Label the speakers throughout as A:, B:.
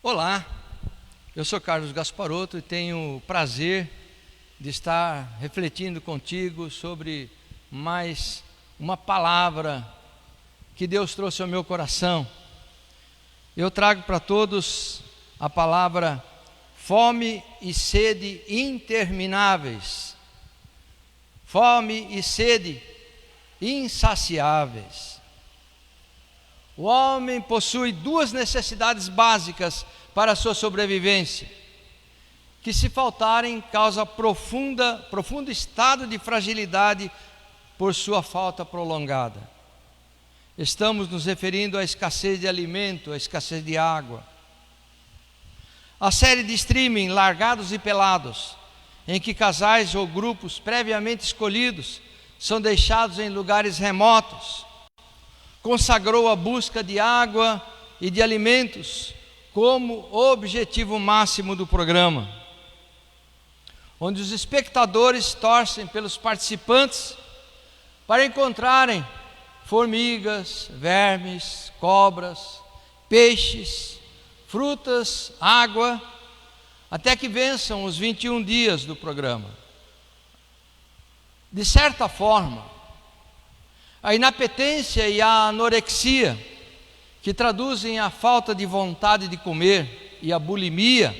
A: Olá, eu sou Carlos Gasparotto e tenho o prazer de estar refletindo contigo sobre mais uma palavra que Deus trouxe ao meu coração. Eu trago para todos a palavra fome e sede intermináveis, fome e sede insaciáveis. O homem possui duas necessidades básicas para a sua sobrevivência, que se faltarem causa profundo estado de fragilidade por sua falta prolongada. Estamos nos referindo à escassez de alimento, à escassez de água. A série de streaming Largados e Pelados, em que casais ou grupos previamente escolhidos são deixados em lugares remotos, consagrou a busca de água e de alimentos como objetivo máximo do programa, onde os espectadores torcem pelos participantes para encontrarem formigas, vermes, cobras, peixes, frutas, água, até que vençam os 21 dias do programa. De certa forma, a inapetência e a anorexia, que traduzem a falta de vontade de comer, e a bulimia,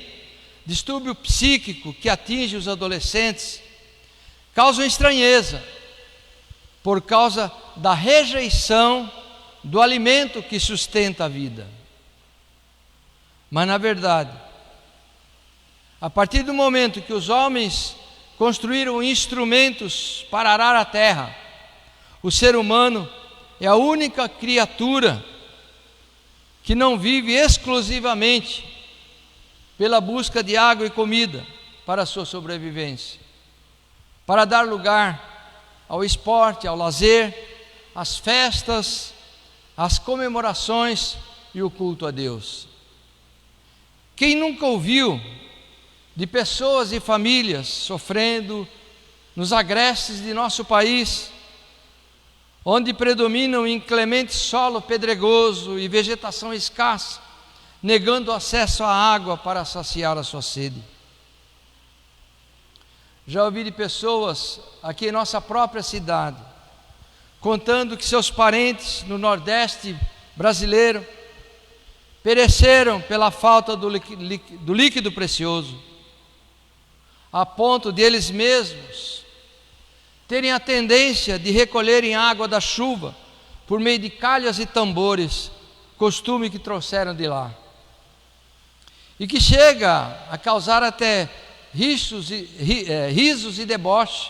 A: distúrbio psíquico que atinge os adolescentes, causam estranheza por causa da rejeição do alimento que sustenta a vida. Mas na verdade, a partir do momento que os homens construíram instrumentos para arar a terra, o ser humano é a única criatura que não vive exclusivamente pela busca de água e comida para a sua sobrevivência, para dar lugar ao esporte, ao lazer, às festas, às comemorações e o culto a Deus. Quem nunca ouviu de pessoas e famílias sofrendo nos agrestes de nosso país, onde predominam inclemente solo pedregoso e vegetação escassa, negando acesso à água para saciar a sua sede? Já ouvi de pessoas aqui em nossa própria cidade, contando que seus parentes no Nordeste brasileiro pereceram pela falta do líquido precioso, a ponto de eles mesmos terem a tendência de recolherem água da chuva por meio de calhas e tambores, costume que trouxeram de lá, e que chega a causar até risos e deboche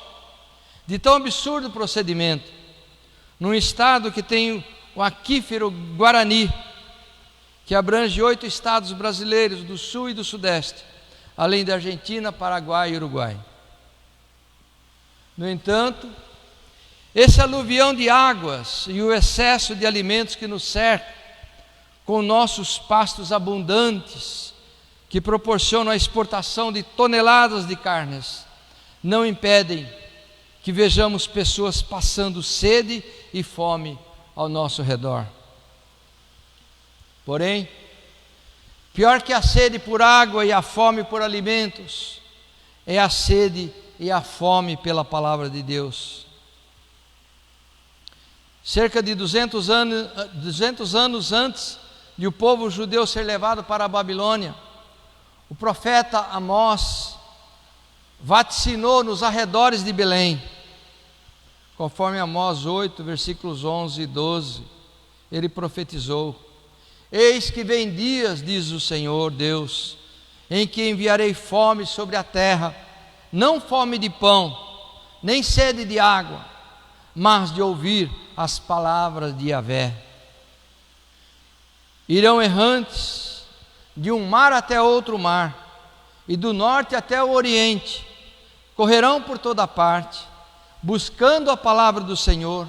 A: de tão absurdo procedimento, num estado que tem o aquífero Guarani, que abrange 8 estados brasileiros do sul e do sudeste, além da Argentina, Paraguai e Uruguai. No entanto, esse aluvião de águas e o excesso de alimentos que nos cerca, com nossos pastos abundantes, que proporcionam a exportação de toneladas de carnes, não impedem que vejamos pessoas passando sede e fome ao nosso redor. Porém, pior que a sede por água e a fome por alimentos, é a sede e a fome pela palavra de Deus. Cerca de 200 anos antes de o povo judeu ser levado para a Babilônia, o profeta Amós vaticinou nos arredores de Belém, conforme Amós 8, versículos 11 e 12, ele profetizou: eis que vem dias, diz o Senhor Deus, em que enviarei fome sobre a terra, não fome de pão, nem sede de água, mas de ouvir as palavras de Yahvé. Irão errantes de um mar até outro mar, e do norte até o oriente, correrão por toda parte, buscando a palavra do Senhor,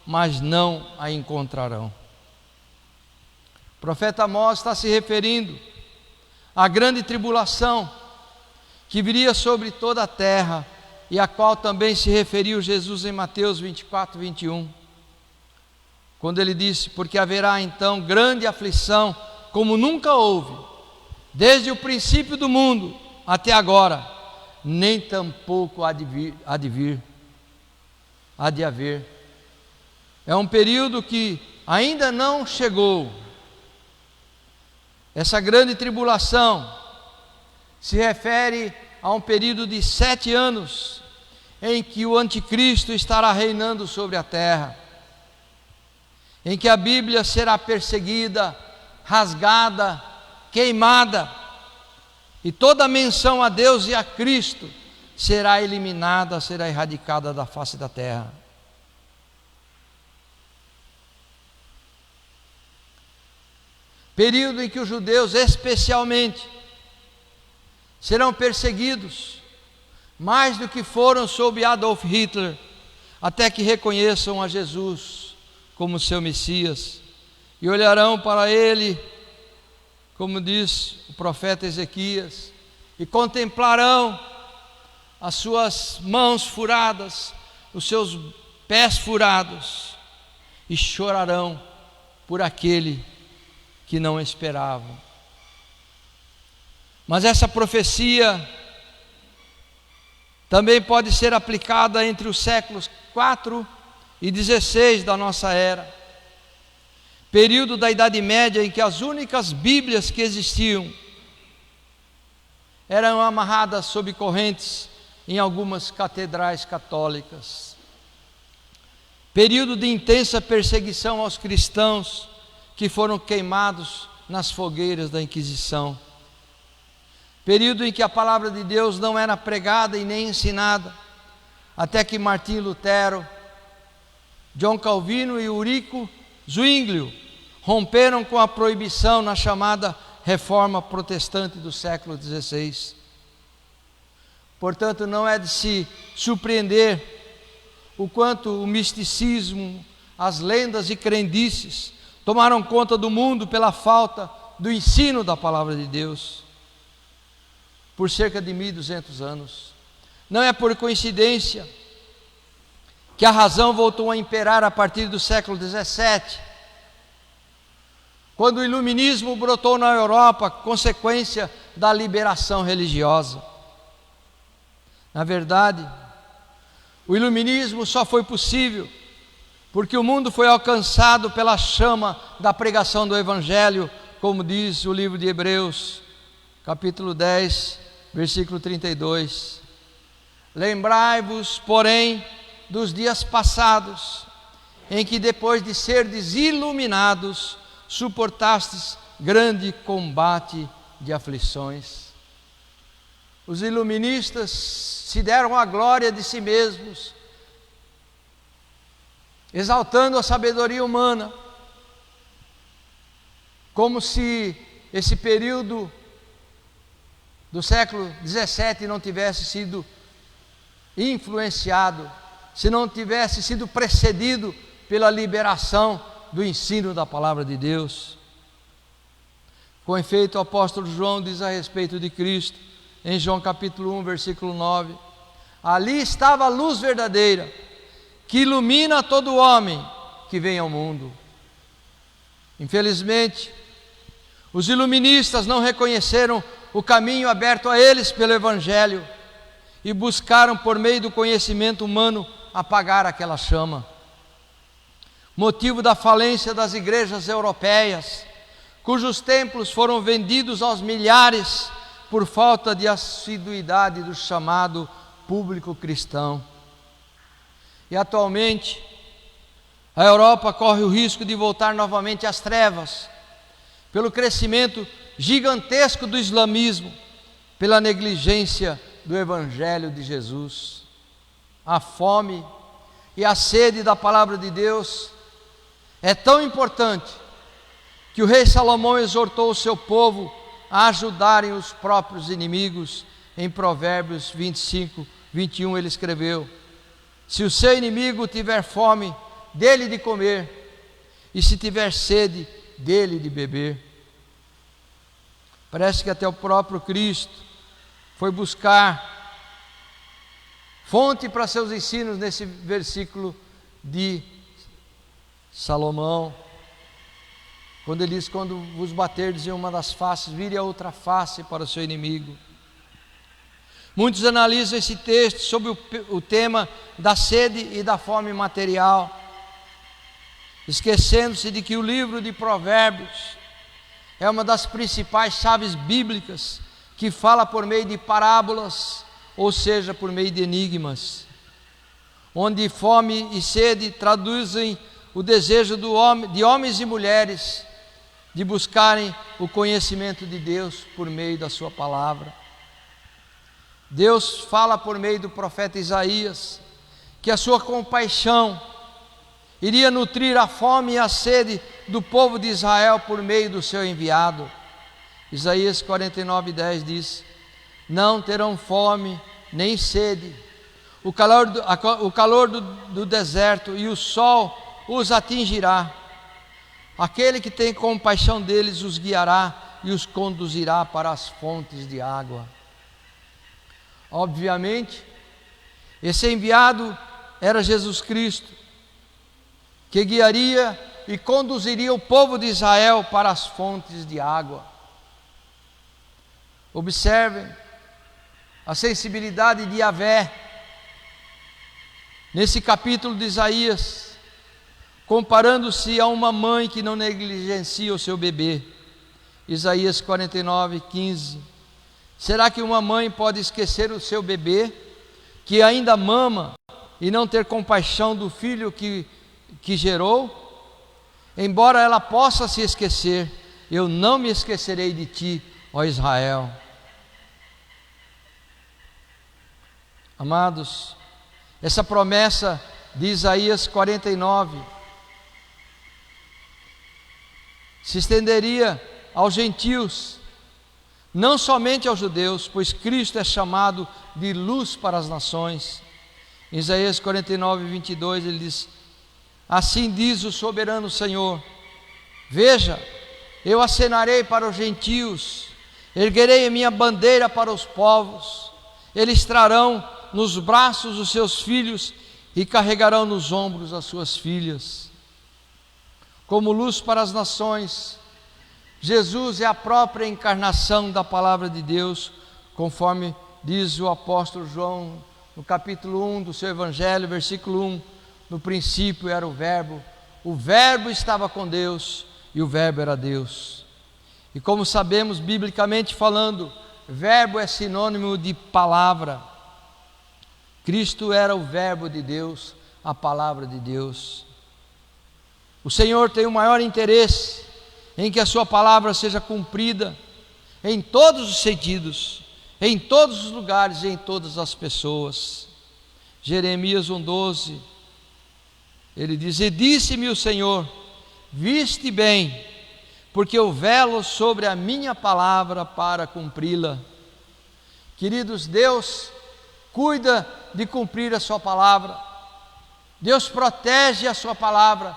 A: mas não a encontrarão. O profeta Amós está se referindo à grande tribulação que viria sobre toda a terra, e a qual também se referiu Jesus em Mateus 24, 21, quando ele disse: porque haverá então grande aflição, como nunca houve, desde o princípio do mundo até agora, nem tampouco há de haver. É um período que ainda não chegou. Essa grande tribulação se refere a um período de 7 anos, em que o anticristo estará reinando sobre a terra, em que a Bíblia será perseguida, rasgada, queimada, e toda menção a Deus e a Cristo será eliminada, será erradicada da face da terra. Período em que os judeus, especialmente, serão perseguidos, mais do que foram sob Adolf Hitler, até que reconheçam a Jesus como seu Messias, e olharão para Ele, como diz o profeta Ezequias, e contemplarão as suas mãos furadas, os seus pés furados, e chorarão por aquele que não esperavam. Mas essa profecia também pode ser aplicada entre os séculos 4 e 16 da nossa era, período da Idade Média em que as únicas Bíblias que existiam eram amarradas sob correntes em algumas catedrais católicas. Período de intensa perseguição aos cristãos que foram queimados nas fogueiras da Inquisição. Período em que a palavra de Deus não era pregada e nem ensinada, até que Martim Lutero, John Calvino e Ulrico Zwinglio romperam com a proibição na chamada Reforma Protestante do século XVI. Portanto, não é de se surpreender o quanto o misticismo, as lendas e crendices tomaram conta do mundo pela falta do ensino da palavra de Deus por cerca de 1200 anos. Não é por coincidência que a razão voltou a imperar a partir do século XVII, quando o iluminismo brotou na Europa, consequência da liberação religiosa. Na verdade, o iluminismo só foi possível porque o mundo foi alcançado pela chama da pregação do Evangelho, como diz o livro de Hebreus, capítulo 10, versículo 32. Lembrai-vos, porém, dos dias passados, em que depois de serdes iluminados, suportastes grande combate de aflições. Os iluministas se deram a glória de si mesmos, exaltando a sabedoria humana, como se esse período do século XVII não tivesse sido influenciado, se não tivesse sido precedido pela liberação do ensino da palavra de Deus. Com efeito, o apóstolo João diz a respeito de Cristo, em João capítulo 1, versículo 9: ali estava a luz verdadeira, que ilumina todo homem que vem ao mundo. Infelizmente, os iluministas não reconheceram o caminho aberto a eles pelo Evangelho e buscaram, por meio do conhecimento humano, apagar aquela chama. Motivo da falência das igrejas europeias, cujos templos foram vendidos aos milhares por falta de assiduidade do chamado público cristão. E atualmente, a Europa corre o risco de voltar novamente às trevas, pelo crescimento gigantesco do islamismo, pela negligência do Evangelho de Jesus. A fome e a sede da palavra de Deus é tão importante que o rei Salomão exortou o seu povo a ajudarem os próprios inimigos. Em Provérbios 25, 21 ele escreveu: se o seu inimigo tiver fome, dê-lhe de comer, e se tiver sede, dê-lhe de beber. Parece que até o próprio Cristo foi buscar fonte para seus ensinos nesse versículo de Salomão. quando ele diz: quando vos baterdes em uma das faces, vire a outra face para o seu inimigo. Muitos analisam esse texto sobre o tema da sede e da fome material, esquecendo-se de que o livro de Provérbios é uma das principais chaves bíblicas que fala por meio de parábolas, ou seja, por meio de enigmas, onde fome e sede traduzem o desejo de homens e mulheres de buscarem o conhecimento de Deus por meio da sua palavra. Deus fala por meio do profeta Isaías que a sua compaixão iria nutrir a fome e a sede do povo de Israel por meio do seu enviado. Isaías 49:10 diz: não terão fome nem sede, o calor do deserto e o sol os atingirá. Aquele que tem compaixão deles os guiará e os conduzirá para as fontes de água. Obviamente, esse enviado era Jesus Cristo, que guiaria e conduziria o povo de Israel para as fontes de água. Observem a sensibilidade de Yahvé nesse capítulo de Isaías, comparando-se a uma mãe que não negligencia o seu bebê. Isaías 49:15. Será que uma mãe pode esquecer o seu bebê, que ainda mama, e não ter compaixão do filho que gerou? Embora ela possa se esquecer, eu não me esquecerei de ti, ó Israel. Amados, essa promessa de Isaías 49 se estenderia aos gentios, não somente aos judeus, pois Cristo é chamado de luz para as nações. Em Isaías 49:22 ele diz: assim diz o soberano Senhor: veja, eu acenarei para os gentios, erguerei a minha bandeira para os povos, eles trarão nos braços os seus filhos e carregarão nos ombros as suas filhas. Como luz para as nações, Jesus é a própria encarnação da palavra de Deus, conforme diz o apóstolo João no capítulo 1 do seu evangelho, versículo 1: no princípio era o Verbo estava com Deus e o Verbo era Deus. E como sabemos, biblicamente falando, verbo é sinônimo de palavra. Cristo era o Verbo de Deus, a palavra de Deus. O Senhor tem o maior interesse em que a sua palavra seja cumprida em todos os sentidos, em todos os lugares e em todas as pessoas. Jeremias 1:12, ele diz: e disse-me o Senhor, viste bem, porque eu velo sobre a minha palavra para cumpri-la. Queridos, Deus cuida de cumprir a sua palavra. Deus protege a sua palavra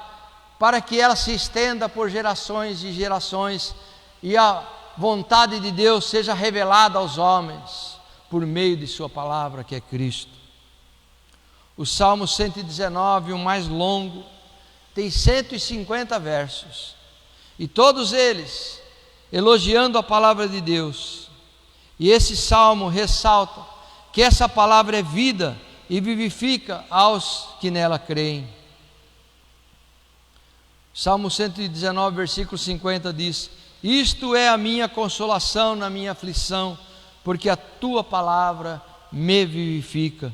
A: para que ela se estenda por gerações e gerações, e a vontade de Deus seja revelada aos homens por meio de sua palavra, que é Cristo. O Salmo 119, o mais longo, tem 150 versos, e todos eles elogiando a palavra de Deus. E esse salmo ressalta que essa palavra é vida e vivifica aos que nela creem. Salmo 119, versículo 50 diz: isto é a minha consolação na minha aflição, porque a tua palavra me vivifica.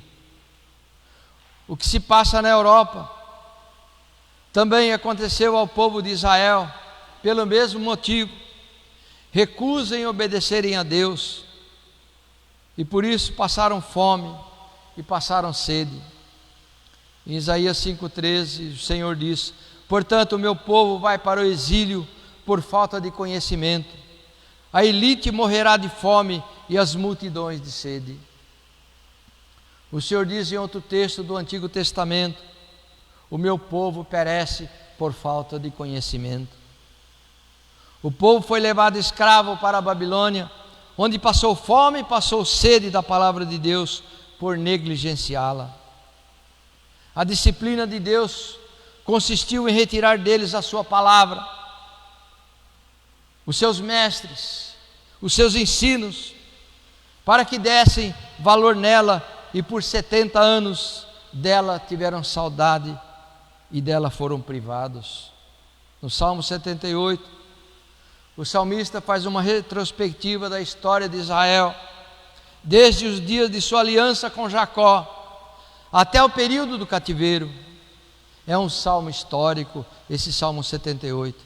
A: O que se passa na Europa também aconteceu ao povo de Israel, pelo mesmo motivo. Recusam em obedecerem a Deus, e por isso passaram fome e passaram sede. Em Isaías 5,13 o Senhor diz: portanto o meu povo vai para o exílio por falta de conhecimento, a elite morrerá de fome e as multidões de sede. O Senhor diz em outro texto do Antigo Testamento: o meu povo perece por falta de conhecimento. O povo foi levado escravo para a Babilônia, onde passou fome e passou sede da palavra de Deus por negligenciá-la. A disciplina de Deus consistiu em retirar deles a sua palavra, os seus mestres, os seus ensinos, para que dessem valor nela, e por 70 anos dela tiveram saudade e dela foram privados. No Salmo 78, o salmista faz uma retrospectiva da história de Israel, desde os dias de sua aliança com Jacó até o período do cativeiro. É um salmo histórico, esse Salmo 78.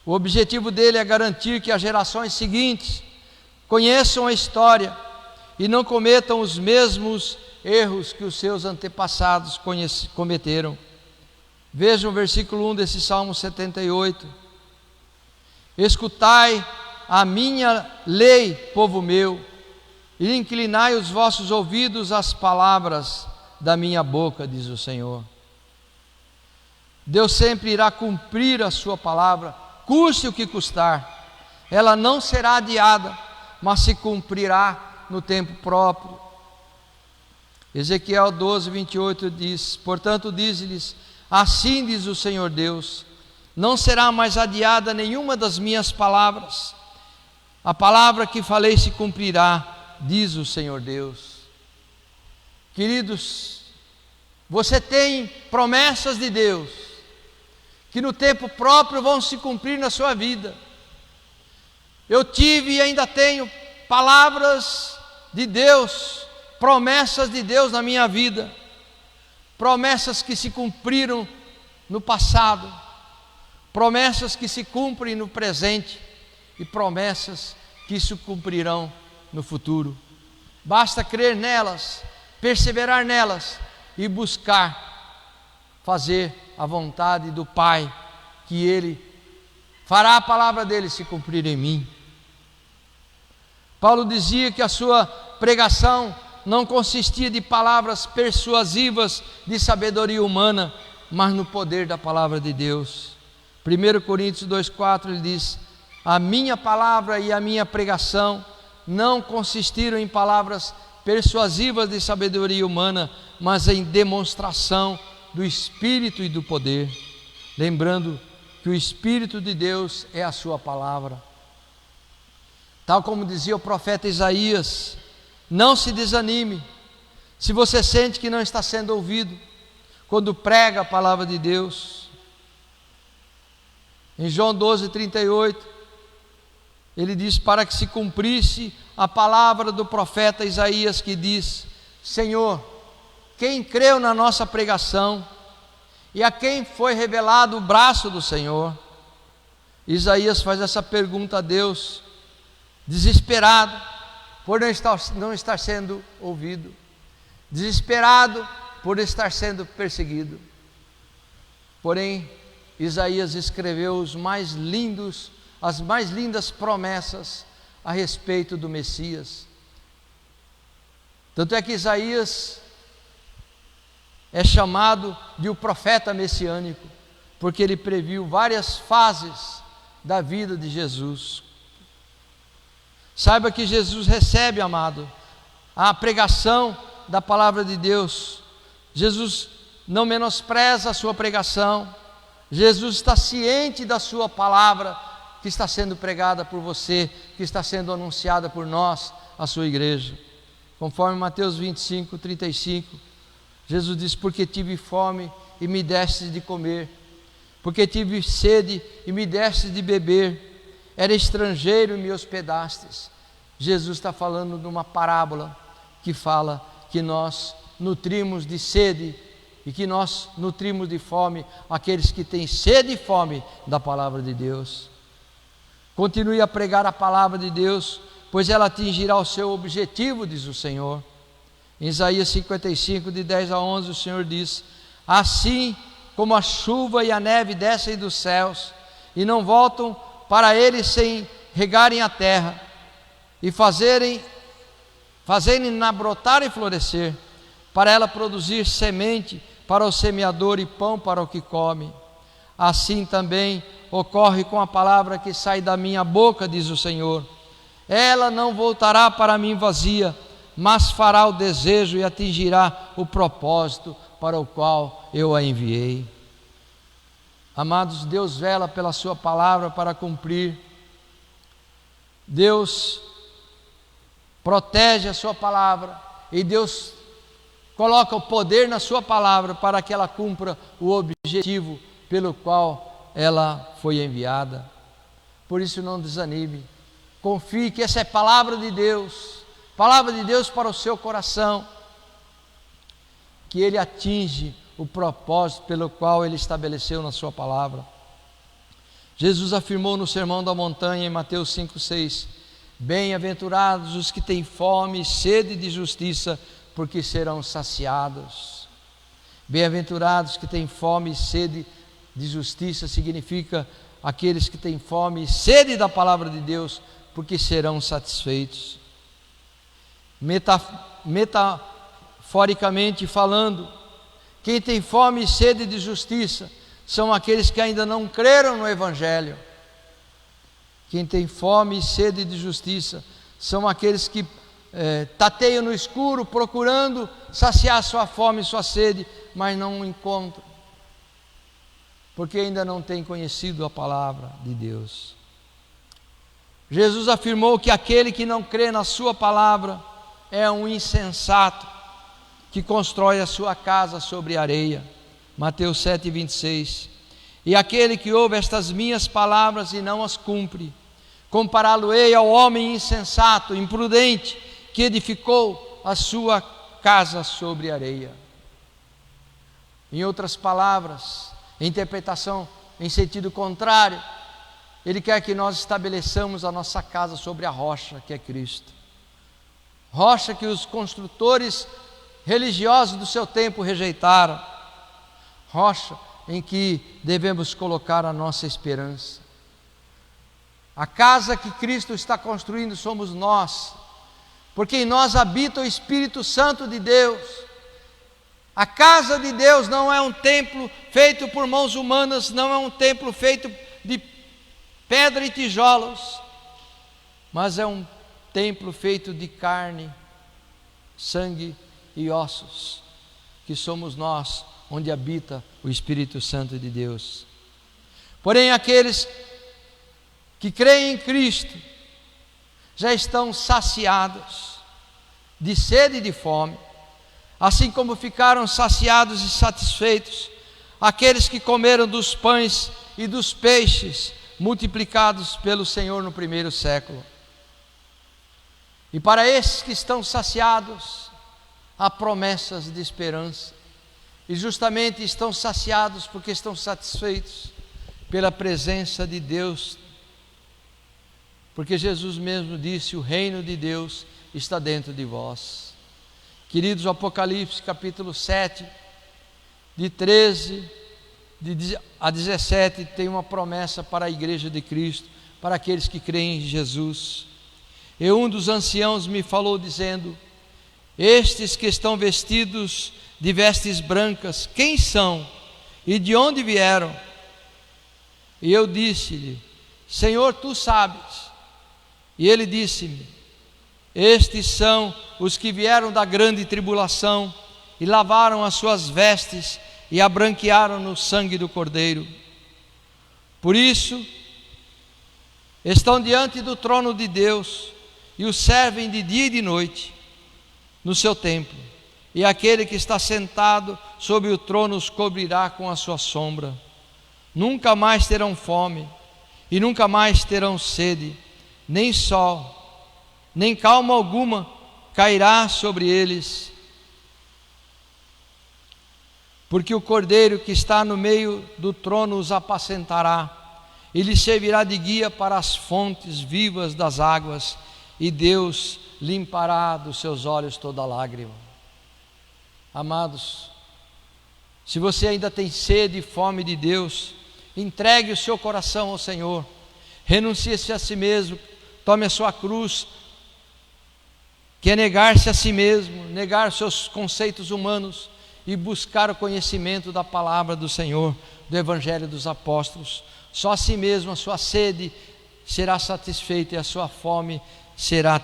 A: O objetivo dele é garantir que as gerações seguintes conheçam a história e não cometam os mesmos erros que os seus antepassados cometeram. Vejam o versículo 1 desse Salmo 78. Escutai a minha lei, povo meu, e inclinai os vossos ouvidos às palavras da minha boca, diz o Senhor. Deus sempre irá cumprir a sua palavra, custe o que custar. Ela não será adiada, mas se cumprirá no tempo próprio. Ezequiel 12, 28 diz: portanto diz-lhes, assim diz o Senhor Deus, não será mais adiada nenhuma das minhas palavras, a palavra que falei se cumprirá, diz o Senhor Deus. Queridos, você tem promessas de Deus, que no tempo próprio vão se cumprir na sua vida. Eu tive e ainda tenho palavras de Deus, promessas de Deus na minha vida, promessas que se cumpriram no passado, promessas que se cumprem no presente e promessas que se cumprirão no futuro. Basta crer nelas, perseverar nelas e buscar fazer a vontade do Pai, que Ele fará a palavra dele se cumprir em mim. Paulo dizia que a sua pregação não consistia de palavras persuasivas de sabedoria humana, mas no poder da palavra de Deus. 1 Coríntios 2,4 ele diz: a minha palavra e a minha pregação não consistiram em palavras persuasivas de sabedoria humana, mas em demonstração do Espírito e do poder. Lembrando que o Espírito de Deus é a sua palavra. Tal como dizia o profeta Isaías, não se desanime, se você sente que não está sendo ouvido, quando prega a palavra de Deus. Em João 12, 38, ele diz: para que se cumprisse a palavra do profeta Isaías, que diz: Senhor, quem creu na nossa pregação, e a quem foi revelado o braço do Senhor? Isaías faz essa pergunta a Deus, desesperado por não estar sendo ouvido, desesperado por estar sendo perseguido. Porém, Isaías escreveu as mais lindas promessas a respeito do Messias. Tanto é que Isaías é chamado de o profeta messiânico, porque ele previu várias fases da vida de Jesus. Saiba que Jesus recebe, amado, a pregação da palavra de Deus. Jesus não menospreza a sua pregação. Jesus está ciente da sua palavra que está sendo pregada por você, que está sendo anunciada por nós, a sua igreja. Conforme Mateus 25, 35, Jesus diz: porque tive fome e me destes de comer, porque tive sede e me destes de beber, era estrangeiro e me hospedastes. Jesus está falando de uma parábola que fala que nós nutrimos de sede e que nós nutrimos de fome aqueles que têm sede e fome da palavra de Deus. Continue a pregar a palavra de Deus, pois ela atingirá o seu objetivo, diz o Senhor. Em Isaías 55, de 10 a 11, o Senhor diz: assim como a chuva e a neve descem dos céus e não voltam para eles sem regarem a terra e fazerem-na brotar e florescer, para ela produzir semente para o semeador e pão para o que come, assim também ocorre com a palavra que sai da minha boca, diz o Senhor. Ela não voltará para mim vazia, mas fará o desejo e atingirá o propósito para o qual eu a enviei. Amados, Deus vela pela sua palavra para cumprir. Deus protege a sua palavra e Deus coloca o poder na sua palavra para que ela cumpra o objetivo pelo qual ela foi enviada. Por isso não desanime, confie que essa é palavra de Deus para o seu coração, que Ele atinge o propósito pelo qual Ele estabeleceu na sua palavra. Jesus afirmou no Sermão da Montanha em Mateus 5,6: bem-aventurados os que têm fome e sede de justiça, porque serão saciados. Bem-aventurados que têm fome e sede de justiça significa aqueles que têm fome e sede da palavra de Deus, porque serão satisfeitos. Metaforicamente falando, quem tem fome e sede de justiça são aqueles que ainda não creram no Evangelho. Quem tem fome e sede de justiça são aqueles que tateiam no escuro procurando saciar sua fome e sua sede, mas não encontram, porque ainda não têm conhecido a palavra de Deus. Jesus afirmou que aquele que não crê na sua palavra é um insensato que constrói a sua casa sobre areia. Mateus 7,26. E aquele que ouve estas minhas palavras e não as cumpre, compará-lo-ei ao homem insensato, imprudente, que edificou a sua casa sobre areia. Em outras palavras, interpretação em sentido contrário, Ele quer que nós estabeleçamos a nossa casa sobre a rocha, que é Cristo. Rocha que os construtores religiosos do seu tempo rejeitaram. Rocha em que devemos colocar a nossa esperança. A casa que Cristo está construindo somos nós, porque em nós habita o Espírito Santo de Deus. A casa de Deus não é um templo feito por mãos humanas, não é um templo feito de pedra e tijolos, mas é um templo feito de carne, sangue e ossos, que somos nós, onde habita o Espírito Santo de Deus. Porém, aqueles que creem em Cristo já estão saciados de sede e de fome, assim como ficaram saciados e satisfeitos aqueles que comeram dos pães e dos peixes multiplicados pelo Senhor no primeiro século. E para esses que estão saciados, há promessas de esperança, e justamente estão saciados porque estão satisfeitos pela presença de Deus, porque Jesus mesmo disse: o reino de Deus está dentro de vós. Queridos, o Apocalipse capítulo 7, de 13 a 17, tem uma promessa para a igreja de Cristo, para aqueles que creem em Jesus. E um dos anciãos me falou dizendo: estes que estão vestidos de vestes brancas, quem são e de onde vieram? E eu disse-lhe: Senhor, tu sabes. E ele disse-me: estes são os que vieram da grande tribulação e lavaram as suas vestes e a branquearam no sangue do Cordeiro. Por isso, estão diante do trono de Deus e o servem de dia e de noite no seu templo. E aquele que está sentado sobre o trono os cobrirá com a sua sombra. Nunca mais terão fome e nunca mais terão sede, nem sol, nem calma alguma cairá sobre eles, porque o Cordeiro que está no meio do trono os apacentará, e lhes servirá de guia para as fontes vivas das águas, e Deus limpará dos seus olhos toda lágrima. Amados, se você ainda tem sede e fome de Deus, entregue o seu coração ao Senhor, renuncie-se a si mesmo, tome a sua cruz, que é negar-se a si mesmo, negar seus conceitos humanos e buscar o conhecimento da palavra do Senhor, do Evangelho dos Apóstolos. Só a si mesmo a sua sede será satisfeita e a sua fome será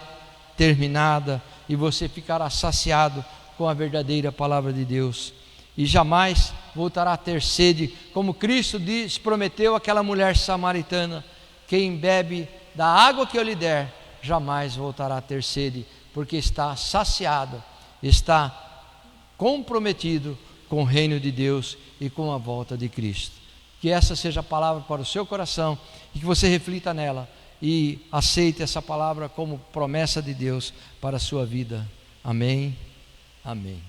A: terminada, e você ficará saciado com a verdadeira palavra de Deus, e jamais voltará a ter sede, como Cristo diz, prometeu àquela mulher samaritana: quem bebe da água que eu lhe der, jamais voltará a ter sede, porque está saciado, está comprometido com o reino de Deus e com a volta de Cristo. Que essa seja a palavra para o seu coração e que você reflita nela e aceite essa palavra como promessa de Deus para a sua vida. Amém. Amém.